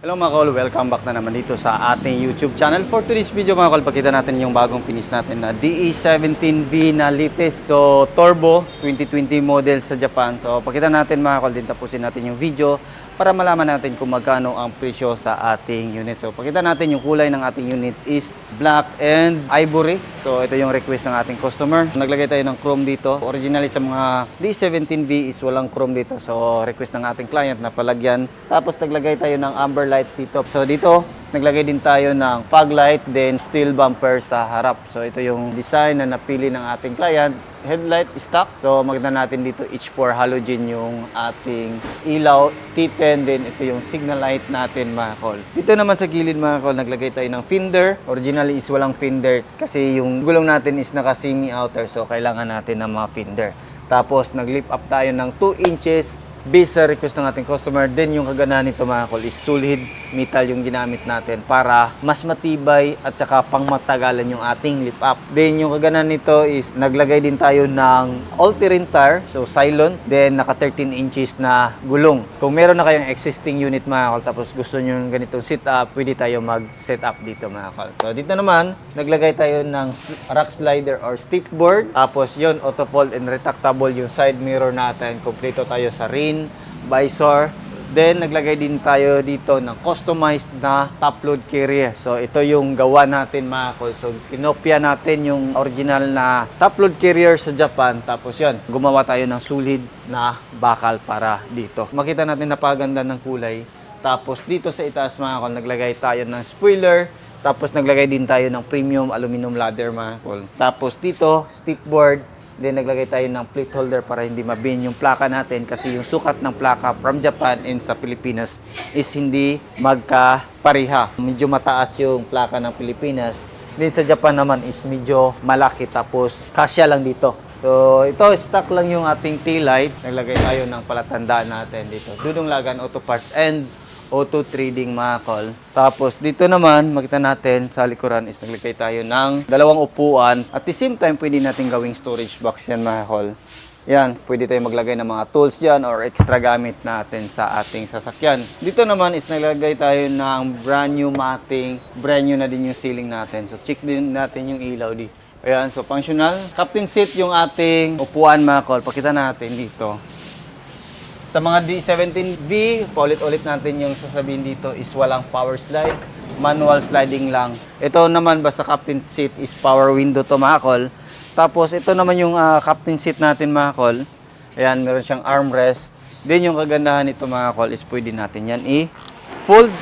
Hello mga kol, welcome back na naman dito sa ating YouTube channel. For today's video mga kol, pakita natin yung bagong finish natin na DE17V na latest. So, turbo 2020 model sa Japan. So, pakita natin mga kol, din tapusin natin yung video para malaman natin kung magkano ang presyo sa ating unit. So, pakita natin yung kulay ng ating unit is black and ivory. So, ito yung request ng ating customer. Naglagay tayo ng chrome dito. Originally sa mga DE17V is walang chrome dito. So, request ng ating client na palagyan. Tapos, naglagay tayo ng amber light dito. So, dito, naglagay din tayo ng fog light, then steel bumper sa harap. So, ito yung design na napili ng ating client. Headlight stock. So, maganda natin dito H4 halogen yung ating ilaw. T10, then ito yung signal light natin mga kol. Dito naman sa gilid mga kol, naglagay tayo ng fender. Originally is walang fender kasi yung gulong natin is naka semi-outer. So, kailangan natin ng mga fender. Tapos, nag-lift up tayo ng 2 inches based sa request ng ating customer. Then yung kaganahan nito mga kol is solid metal yung ginamit natin para mas matibay at saka pang matagalan yung ating lift up. Then yung kaganahan nito is naglagay din tayo ng all-terrain tire, so Cylon, then naka 13 inches na gulong. Kung meron na kayong existing unit mga kol tapos gusto nyo yung ganitong setup, pwede tayo mag-set up dito mga kol. So dito naman, naglagay tayo ng rock slider or stiff board. Tapos yun, auto fold and retractable yung side mirror natin. Kompleto tayo sa rim, visor. Then, naglagay din tayo dito ng customized na top load carrier. So, ito yung gawa natin mga kol. So, kinopya natin yung original na top load carrier sa Japan. Tapos yun, gumawa tayo ng solid na bakal para dito. Makita natin napaganda ng kulay. Tapos, dito sa itaas mga kol, naglagay tayo ng spoiler. Tapos, naglagay din tayo ng premium aluminum ladder mga kol. Tapos, dito, stiff board. Then naglagay tayo ng plate holder para hindi mabin yung plaka natin kasi yung sukat ng plaka from Japan and sa Pilipinas is hindi magkapariha. Medyo mataas yung plaka ng Pilipinas. Then sa Japan naman is medyo malaki tapos kasya lang dito. So ito stock lang yung ating tail light. Naglagay tayo ng palatandaan natin dito. Dudong Lagan Auto Parts and Auto Trading mga kol. Tapos dito naman, makita natin sa likuran is naglagay tayo ng dalawang upuan. At the same time, pwede natin gawing storage box yan mga kol. Yan, pwede tayo maglagay ng mga tools dyan or extra gamit natin sa ating sasakyan. Dito naman is naglagay tayo ng brand new matting. Brand new na din yung ceiling natin. So check din natin yung ilaw dito. Ayan, so functional. Captain seat yung ating upuan mga kol. Pakita natin dito. Sa mga D17V, paulit-ulit natin yung sasabihin dito is walang power slide, manual sliding lang. Ito naman basta captain seat is power window to mga kol. Tapos ito naman yung captain seat natin mga kol. Ayan, meron siyang armrest. Then yung kagandahan nito mga kol is pwede natin yan i-fold.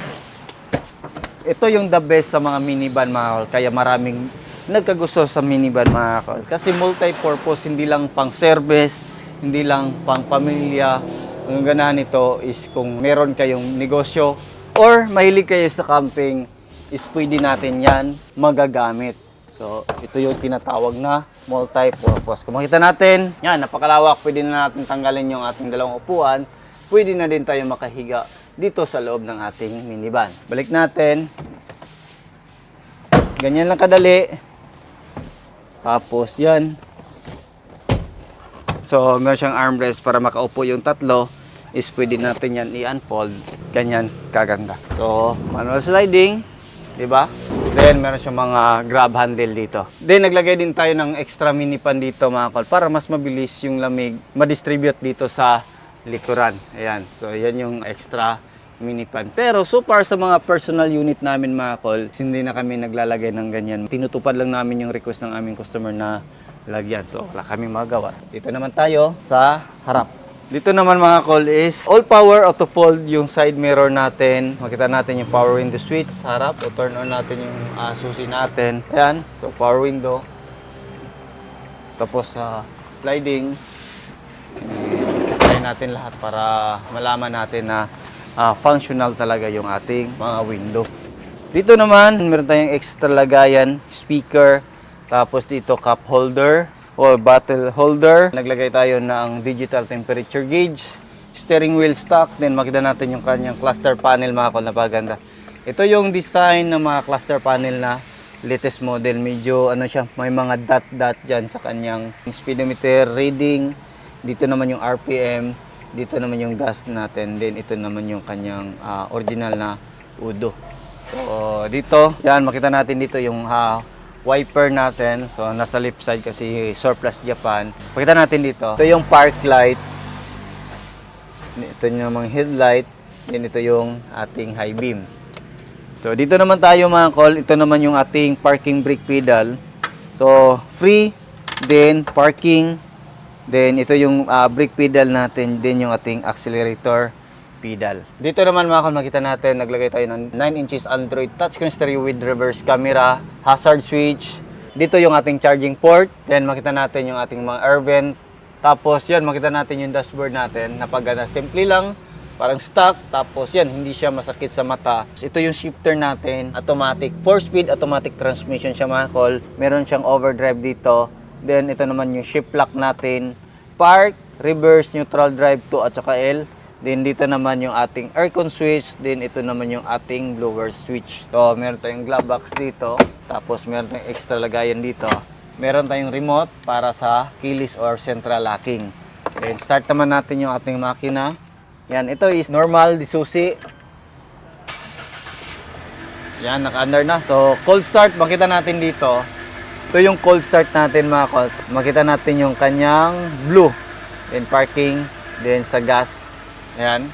Ito yung the best sa mga minivan mga kol. Kaya maraming nagkagusto sa minivan mga kol. Kasi multi-purpose, hindi lang pang service, hindi lang pang pamilya. Ang ganahan nito is kung meron kayong negosyo or mahilig kayo sa camping, is pwede natin yan magagamit. So, ito yung tinatawag na multi-purpose. Kung makita natin, yan, napakalawak. Pwede na natin tanggalin yung ating dalawang upuan. Pwede na din tayo makahiga dito sa loob ng ating minivan. Balik natin. Ganyan lang kadali. Tapos, yan. So, meron siyang armrest para makaupo yung tatlo is pwede natin yan i-unfold. Ganyan, kaganda. So, manual sliding, di ba? Then, meron siyang mga grab handle dito. Then, naglagay din tayo ng extra mini pan dito mga kol para mas mabilis yung lamig ma-distribute dito sa likuran. Ayan. So, yan yung extra mini fan. Pero so far sa mga personal unit namin mga kol, hindi na kami naglalagay ng ganyan. Tinutupad lang namin yung request ng aming customer na lagyan. So wala kami magawa. Dito naman tayo sa harap. Dito naman mga kol is all power auto fold yung side mirror natin. Makita natin yung power window switch sa harap. O turn on natin yung susi natin. Ayan. So power window. Tapos sa sliding. Try natin lahat para malaman natin na functional talaga yung ating mga window. Dito naman, meron tayong extra lagayan, speaker, tapos dito cup holder o bottle holder. Naglagay tayo ng digital temperature gauge, steering wheel stock, then makita natin yung kanyang cluster panel mga kol, napaganda. Ito yung design ng mga cluster panel na latest model. Medyo ano siya, may mga dot dyan sa kanyang speedometer reading. Dito naman yung RPM. Dito naman yung gas natin. Then ito naman yung kanyang original na udo. So dito, yan makita natin dito yung wiper natin. So nasa left side kasi surplus Japan. Makita natin dito. Ito yung park light. Ito yung mga headlight. Then ito yung ating high beam. So dito naman tayo mga kol. Ito naman yung ating parking brake pedal. So free, then parking. Then ito yung brake pedal natin, din yung ating accelerator pedal. Dito naman mga kol, makita natin naglagay tayo ng 9 inches Android touchscreen stereo with reverse camera, hazard switch. Dito yung ating charging port. Then makita natin yung ating mga air vent. Tapos yan, makita natin yung dashboard natin. Napagana, simple lang, parang stock. Tapos yan, hindi siya masakit sa mata. Ito yung shifter natin, automatic 4-speed automatic transmission siya mga kol. Meron siyang overdrive dito. Then ito naman yung shift lock natin, park, reverse, neutral drive 2 at saka L. Then dito naman yung ating aircon switch, then ito naman yung ating blower switch. So meron tayong glove box dito, tapos meron tayong extra lagayan dito. Meron tayong remote para sa keyless or central locking. Then start naman natin yung ating makina. Yan, ito is normal disusi. Yan, naka-under na. So cold start, makita natin dito. Ito yung cold start natin mga kol. Makita natin yung kanyang blue. Then parking. Then sa gas. Ayan.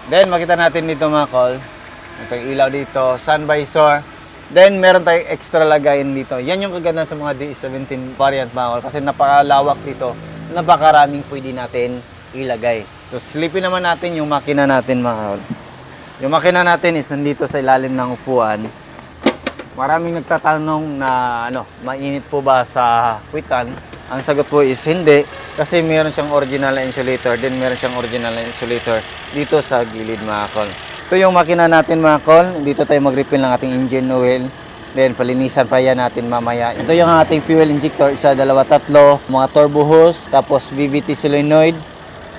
Then makita natin dito mga kol. Ito yung ilaw dito. Sun visor. Then meron tayong extra lagayan dito. Yan yung kaganda sa mga D17 variant mga kol. Kasi napakalawak dito. Napakaraming pwede natin ilagay. So slipin naman natin yung makina natin mga kol. Yung makina natin is nandito sa ilalim ng upuan. Maraming nagtatanong na mainit po ba sa kwitan? Ang sagot po is hindi, kasi meron siyang original na insulator, then meron siyang original na insulator dito sa gilid mga kol. Ito yung makina natin mga kol. Dito tayo mag-refill ng ating engine oil. Then palinisan pa yan natin mamaya. Ito yung ating fuel injector, isa, dalawa, tatlo, mga turbo hose, tapos VVT solenoid.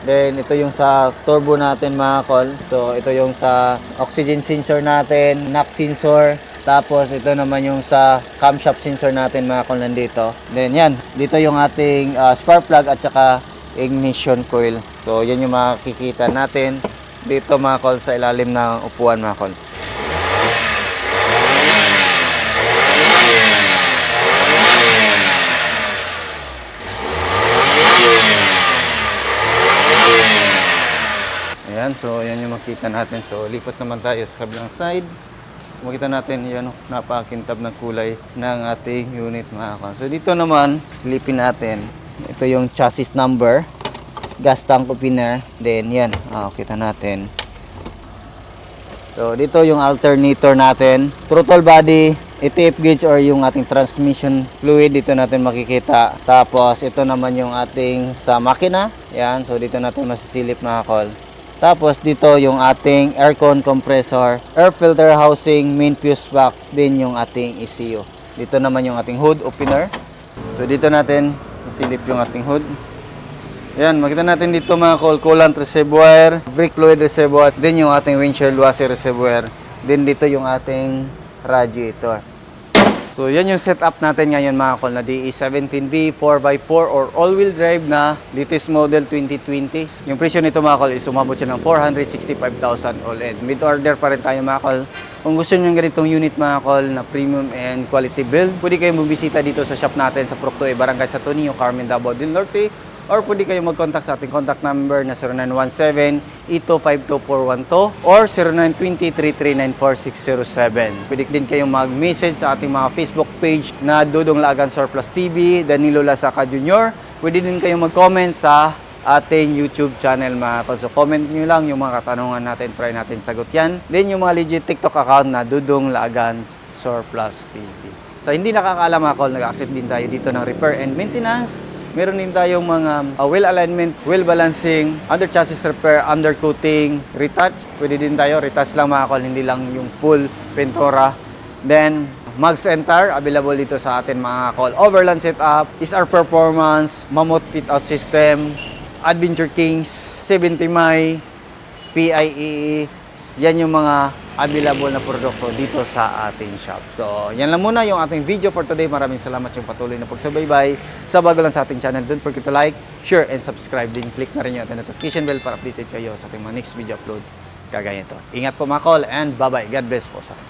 Then ito yung sa turbo natin mga kol. So ito yung sa oxygen sensor natin, knock sensor. Tapos ito naman yung sa camshaft sensor natin mga kol nandito. Then yan, dito yung ating spark plug at saka ignition coil. So yan yung makikita natin dito mga kol sa ilalim ng upuan mga kol. Ayan, so yan yung makita natin. So lipat naman tayo sa kabilang side. Makita natin yan, napakintab ng kulay ng ating unit mga kol. So dito naman, silipin natin. Ito yung chassis number, gas tank opener, then yan, kita natin. So dito yung alternator natin, throttle body, ATF gauge or yung ating transmission fluid, dito natin makikita. Tapos ito naman yung ating sa makina, yan, so dito natin masisilip mga kol. Tapos dito yung ating aircon compressor, air filter housing, main fuse box, din yung ating ECU. Dito naman yung ating hood opener. So dito natin isilip yung ating hood. Ayan, makita natin dito mga kol, coolant reservoir, brake fluid reservoir, din yung ating windshield washer reservoir. Din dito yung ating radiator. So yan yung setup natin ngayon mga kol na DE17V 4x4 or all-wheel drive na latest model 2020. Yung presyo nito mga kol is umabot siya ng 465,000 all in. Mid-order pa rin tayo mga kol. Kung gusto nyo ng ganitong unit mga kol na premium and quality build, pwede kayong bumisita dito sa shop natin sa Procto Barangay Santo Niño, Carmen, Davao del Norte. or pwede kayo mag-contact sa ating contact number na 0917-8252-412 or 0920-339-4607. Pwede din kayong mag-message sa ating mga Facebook page na Dudong Laagan Surplus TV, Danilo Lasaca Jr. Pwede din kayong mag-comment sa ating YouTube channel mga kol. So comment nyo lang yung mga katanungan natin, try natin sagot yan. Then yung mga legit TikTok account na Dudong Laagan Surplus TV. So hindi nakakaalam mga kol, nag-accept din tayo dito ng repair and maintenance. Meron din tayong mga wheel alignment, wheel balancing, under chassis repair, undercoating, retouch. Pwede din tayo, retouch lang mga kol, hindi lang yung full Pentora. Then Mags and Tire, available dito sa atin mga kol. Overland setup, SR Performance, Mammoth fit out system, Adventure Kings, 70 Mi, PIE. Yan yung mga available na produkto dito sa ating shop. So, yan lang muna yung ating video for today. Maraming salamat yung patuloy na pagsubaybay. Sa bago lang sa ating channel, don't forget to like, share, and subscribe. Din click na rin yung ating notification bell para updated kayo sa ating mga next video uploads kagaya ito. Ingat po mga kol and bye-bye. God bless po sa atin.